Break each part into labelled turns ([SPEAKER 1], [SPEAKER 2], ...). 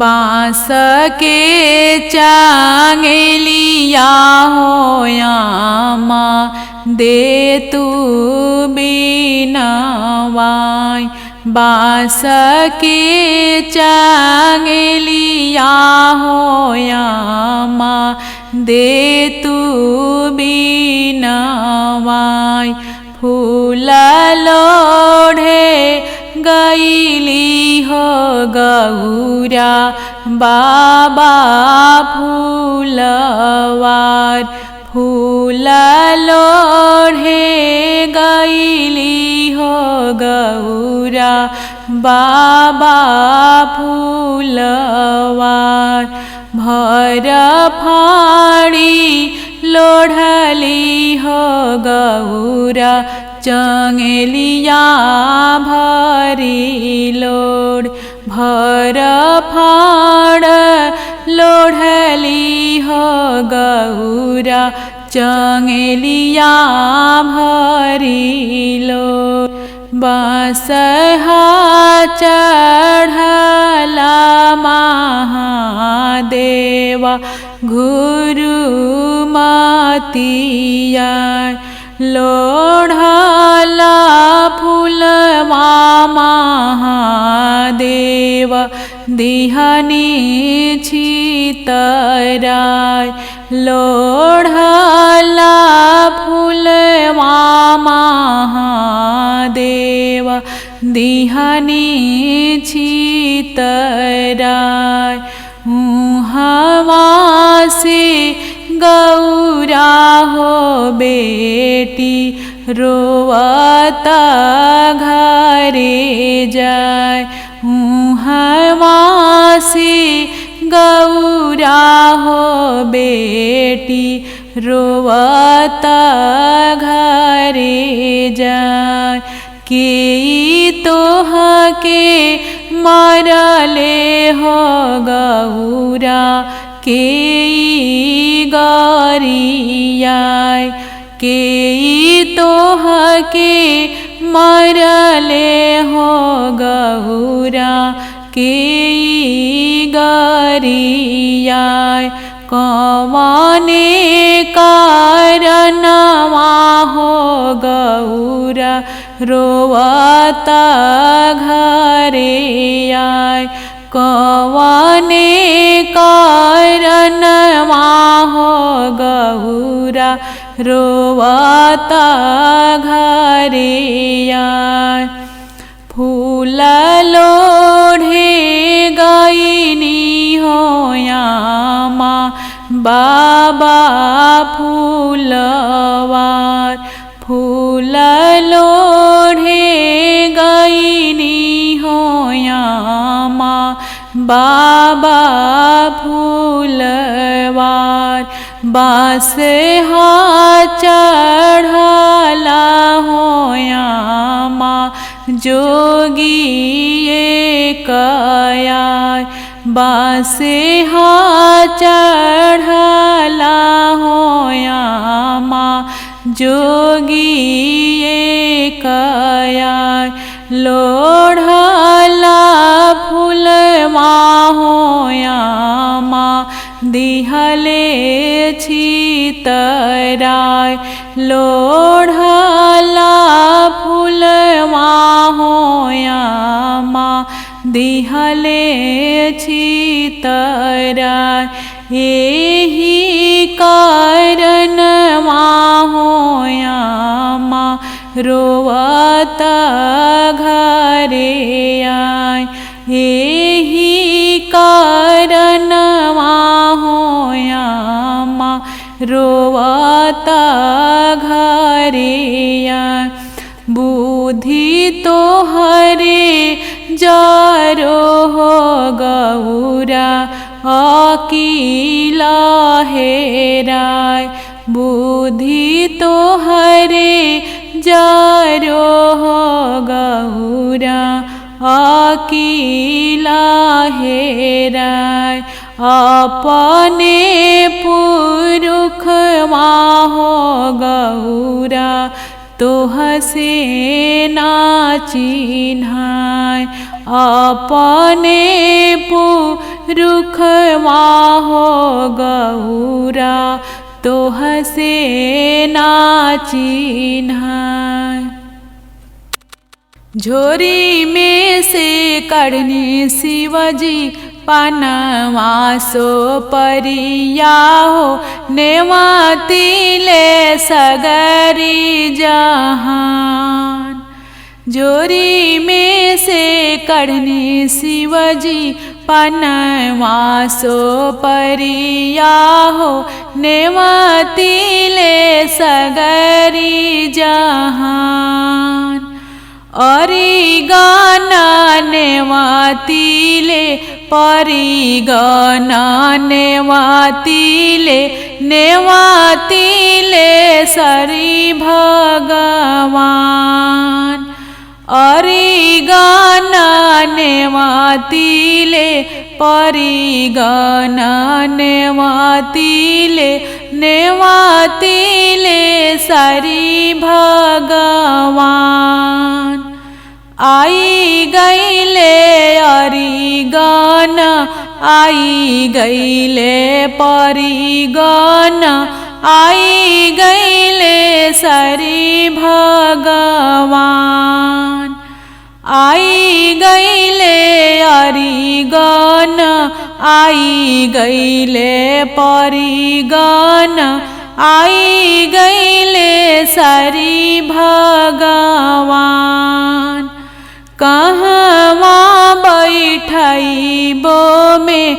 [SPEAKER 1] बाँस के चांगेलिया होयामा दे तू बीनवाई। बाँस के चांगेलिया होयामा दे तू बीनवाई। फूल लोढ़े गईली हो गौरा बाबा फूलवार। फूल लोढ़े गईली हो गौरा बाबा फूलवार। भर फाड़ी लोढ़ली हो गौरा चंगेलिया भरी लोड़। भर फाड़ लोढ़ली हो गौरा चंगेलिया भरी लोड़। बसहा चढ़ला महादेवा गुरु मतिया। लोढ़ला फूलवा महादेव दिहनी छितराय। लोढ़ला फूलवा महादेव दिहनी छितराय। हवा से गौरा हो बेटी रोवता घरे जाय। हवा से गौरा हो बेटी रोवता घरे जाय। के तोह के मरले हो गौरा के गरियाय। के तोह के मरले हो गौरा के गरियाय। कवने कारणवा हो गौरा रोवता घरे आय। कवने कारणवा हो गौरा रोवता घरे आय। फूल लोढ़े गईनी होयामा बाबा फूलवार। फूल लोढ़े गईनी होयामा बाबा फूलवार। बाँस चढ़ला होयामा जोगी कयाय। बाँस चढ़ला होयामा जोगी कयाय। लोढ़ला फूलवा होयामा दिहले छितराय। लोढ़ला फूलवा होयामा दिहले छितराय। एही कारणवा होयामा रोवता घरे आय। एही कारणवा होयामा रोवता घरे आय। बुद्धि तोहरे जारो हो गौरा अकील हेराय। बुद्धि तोहरे जारो हो गौरा अकील हेराय। अपने पुरुष हो गौरा तोह से ना चिन्हाय। अपने पुरुख माहो गौरा तोह से ना चिन्हाय। झोरी में से कढ़नी शिवजी पनवा सो परिया हो नेवाती ले सगरी जहान। जोरी में से कढ़नी शिवजी पनवा सो परिया हो नेवाती ले सगरी जहान। अरि गाना नेवातीले परिगना नेवातीले नेवातीले सरी भगवान। अरि गाना नेवातीले परिगना नेवातीले नेवातीले सरी भगवान। आई गईले अरिगना आई गईले परिगना आई गईले सरी भगवान। आई गईले अरिगना आई गईले परिगना आई गईले सरी भगवान। कहवा बैठइबो में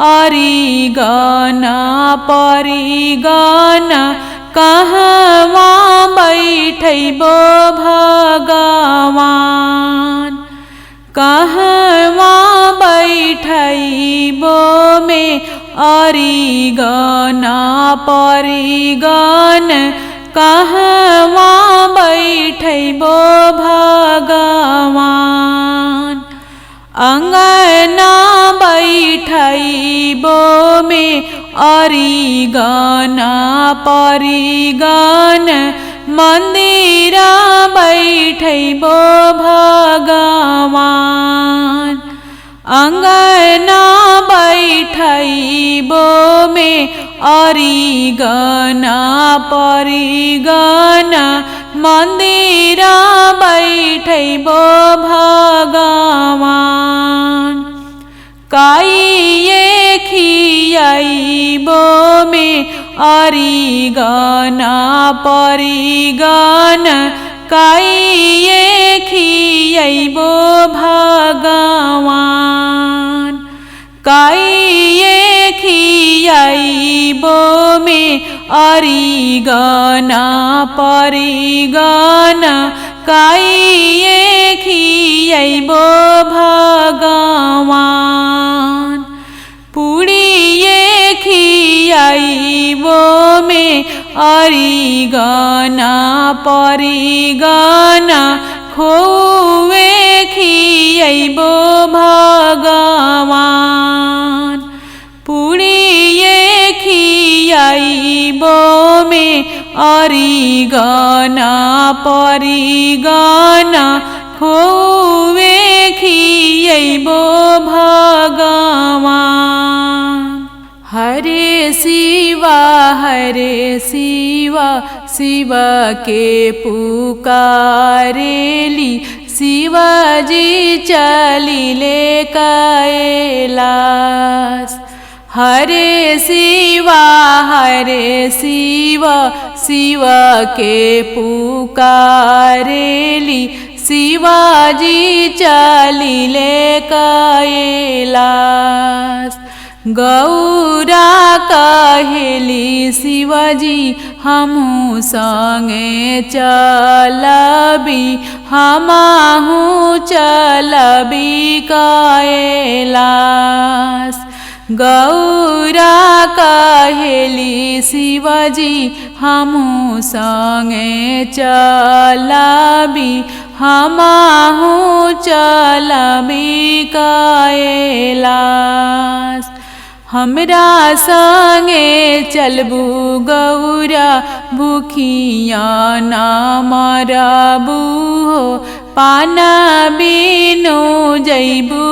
[SPEAKER 1] अरिगना परिगना कहवा बैठइबो भगवान। कहवा बैठइबो में अरिगना परिगना कहवा बैठइबो भगवान। अंगना बैठइबो में अरिगना परिगना मंदिरा बैठइबो भगवान। अंगना बैठइबो में अरिगना परिगना मंदिरा बैठइबो भगवान। काइये खियाइबो में अरिगना परिगना काइये खियाइबो भगवान। काइये खियाइबो में अरिगना परिगना काइये खियाइबो भगवान। पुड़िये खियाइबो में अरिगना परिगना खोवे खियाइबो भगवान। पुड़िये खियाइबो में अरिगना परिगना खोवे खियाइबो भगवान। हरे शिवा शिव के पुकारेली शिवजी चलिले कैलास। हरे शिवा शिव के पुकारेली शिवजी चलिले कैलास। गौरा कहेली शिवजी हमू संगे चलबी हमाहू चलबी कैलास। गौरा कहेली शिवजी हमू संगे चलबी हमाहू चलबी कैलास। हमरा संगे चलबू गौरा भूखिया ना मरबू हो पाना बिनु जैबू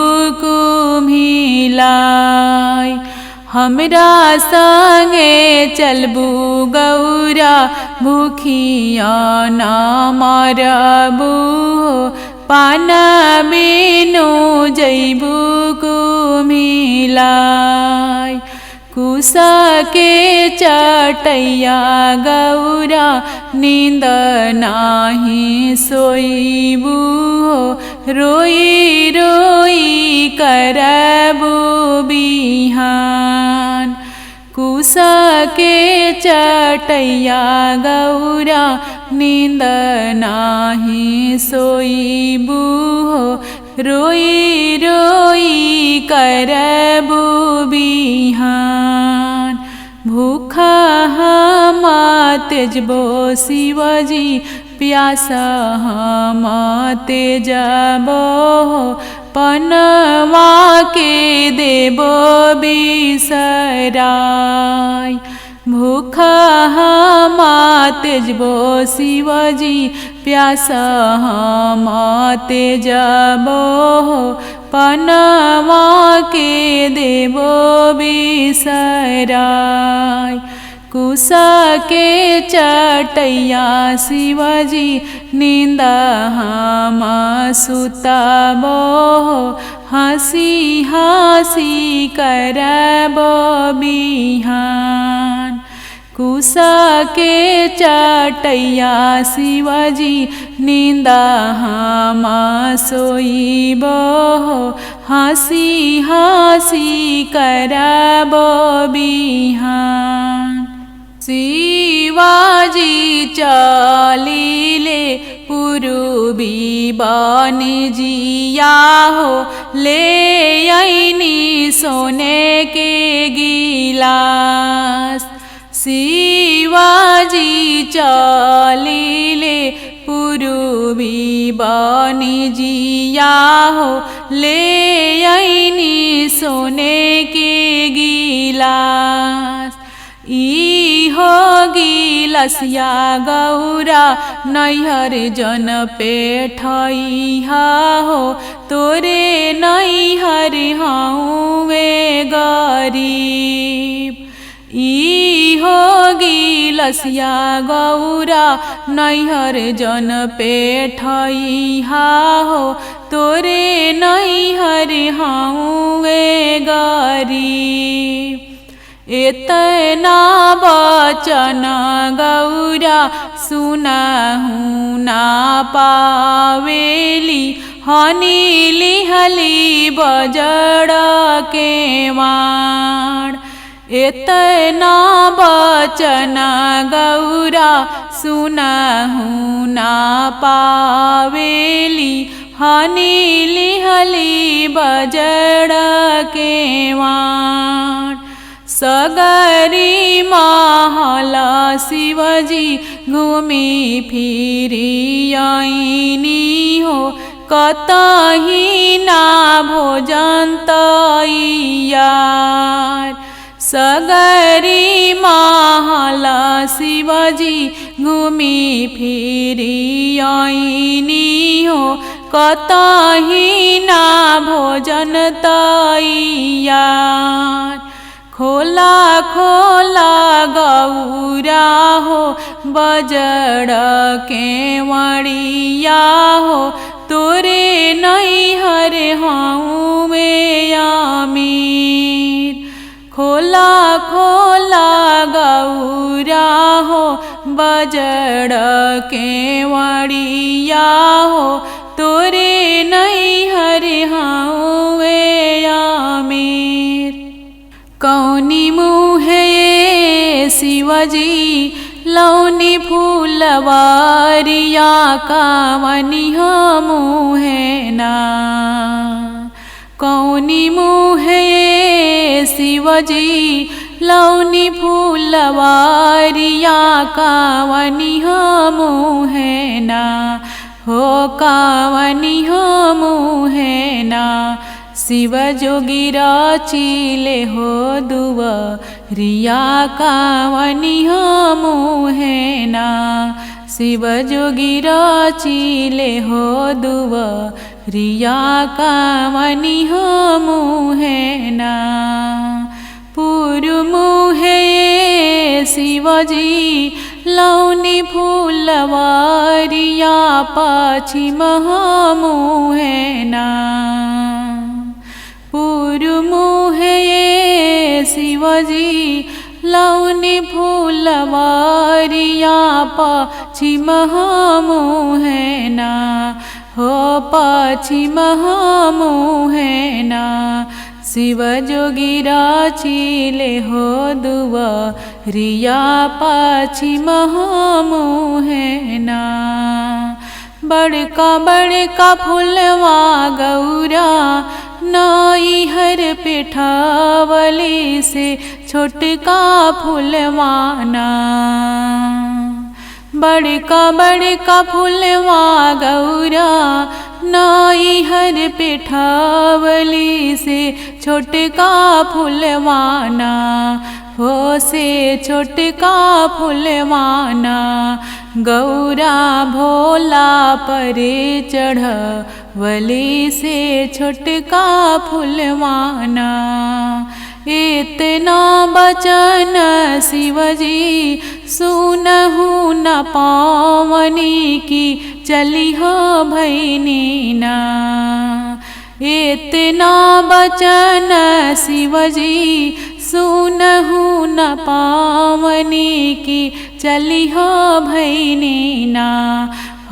[SPEAKER 1] कुम्हिलाई। हमरा संगे चलबू गौरा भूखिया न मरबू पाना बिनु जैबू कुम्हिलाई। कुसा के चटैया गौरा नींद नाही सोईबू रोई रोई करबू बिहान। कुसा के चटैया गौरा नींद नाही सोईबू रोई रोई करबू बिहान। भूखा हम तेजबो शिवजी प्यासा हम तेजबो पनवा के देबो बिसराय। भूखा हम तेजबो शिवजी प्यासा हम तेजबो पनवा के देबो बिसराय। कुसा के चटैया शिवजी नींद हम सुतबो हंसी हंसी करबो बिहान। कुसा के चटैया शिवजी नींद हम सोईबो हंसी हंसी करबो बिहान। शिवाजी चलिले पूर्वी बनिजिया हो ले आईनी सोने के गिलास। शिवाजी चलिले पूर्वी बनिजिया हो ले आईनी सोने के गिलास। ई हो गिलसिया गौरा नैहर जन पेठैहा हो तोरे नैहर हौवे गरीब। ई हो गिलसिया गौरा नैहर जन पेठैहा हो तोरे नैहर हौवे गरीब। एतना बचन गौरा सुनाहु ना पावेली हनीली हली बजड़ के माण। एतना बचन गौरा सुनाहु ना पावेली हनीली हली बजड़ के माण। सगरी महल शिवजी घूमी फिरी आईनी हो कतही ना भोजन तैयार। सगरी महल शिवजी घूमी फिरी आईनी हो कतही ना भोजन तैयार। खोला खोला गौरा हो बजड़ के वड़िया हो तोरे नैहर हौवे अमीर। खोला खोला गौरा हो बजड़ के वड़िया हो तोरे नैहर हौवे अमीर। कौनी मुहे शिवजी लौनी फूलवारिया कावनी मुहे ना। कौनी मुहे शिवजी लौनी फूलवारिया कावनी मुहे ना हो कावनी मुहे ना। शिव जोगी रचिले हो दुवरिया कावनी मुहे ना। शिव जोगी राचिले हो दुवरिया कावनी हो मुहेना पुरु मुहे शिवजी लौनी फूलवारिया पश्चिम मुहेना पुरु मुहे शिवजी लौनी फूलवारिया पश्चिम मुहेना हो पश्चिम मुहेना शिव जोगी राचिले हो दुवरिया पश्चिम मुहेना बड़का बड़का फूलवा गौरा नैहर पेठावली से छोटका फूलवाना बड़का बड़का फूलवा गौरा नैहर पेठावली से छोटका फूलवाना हो से छोटका फूलवाना गौरा भोला परे चढ़वली से छोटका फूलवाना इतना बचन शिवजी सुनहु न पावनी की चली हो भैनीना इतना बचन शिवजी सुनहु न पावनी की चली हो भैनीना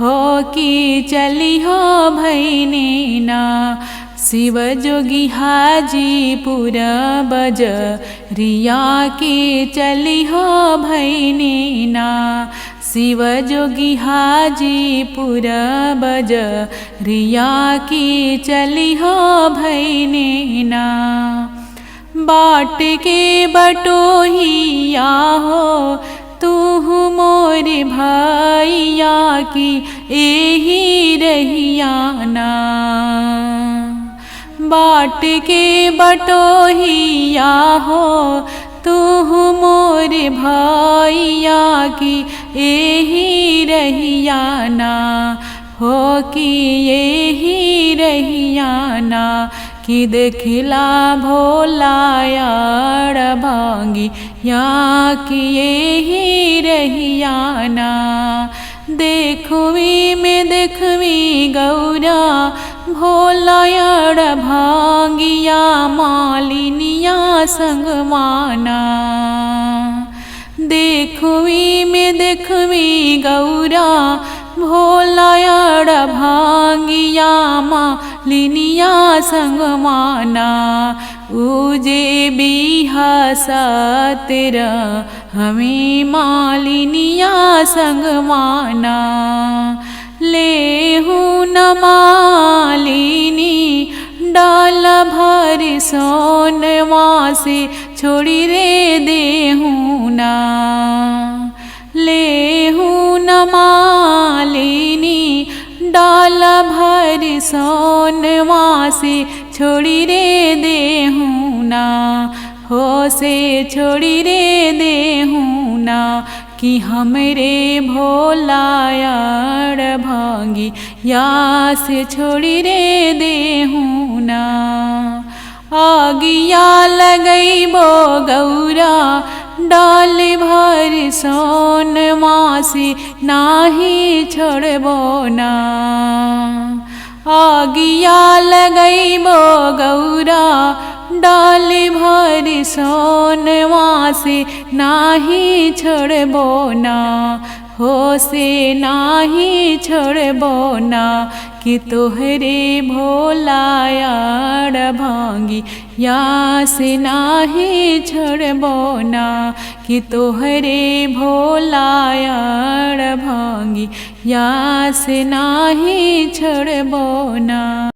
[SPEAKER 1] हो की चली हो भैनीना शिव जोगी हाजीपुर बजरिया की चली हो भैनीना शिव जोगी हाजीपुर बजरिया की चली हो भैनीना बाट के बटोहिया हो तू मोर भैया की एही रहियाना बाट के बटोहिया हो तू मोर भैया की एही रहियाना हो कि एही रहियाना कि देखला भोला यार भांगी या कि एही रहियाना देखवी में देखवी गौरा भोला यार भांगिया मालिनिया संगवाना देखवी में देखवी गौरा भोला यार भांगिया मालिनिया संगवाना उजे बिहासा तेरा हमें मालिनिया संगवाना लेहू न मालिनी डाल भर सोनवा से छोड़ी रे देहू ना लेहू न मालिनी डाल भर सोनवा से छोड़ी रे देहू ना हो से छोड़ी रे देहू ना कि हमरे भोला यार भांगी या से छोड़ी रे देहू ना आगिया लगैबो गौरा डाल भर सोनवा से नाही छोड़बो ना आगिया लगैबो गौरा डाल भर सोनवा से नाही छोड़बो ना हो से नाही छोड़बो ना कि तोहरे भोला यार भांगी या से नाही छोड़बो ना कि तोहरे भोला यार भांगी या से नाही छोड़बो ना।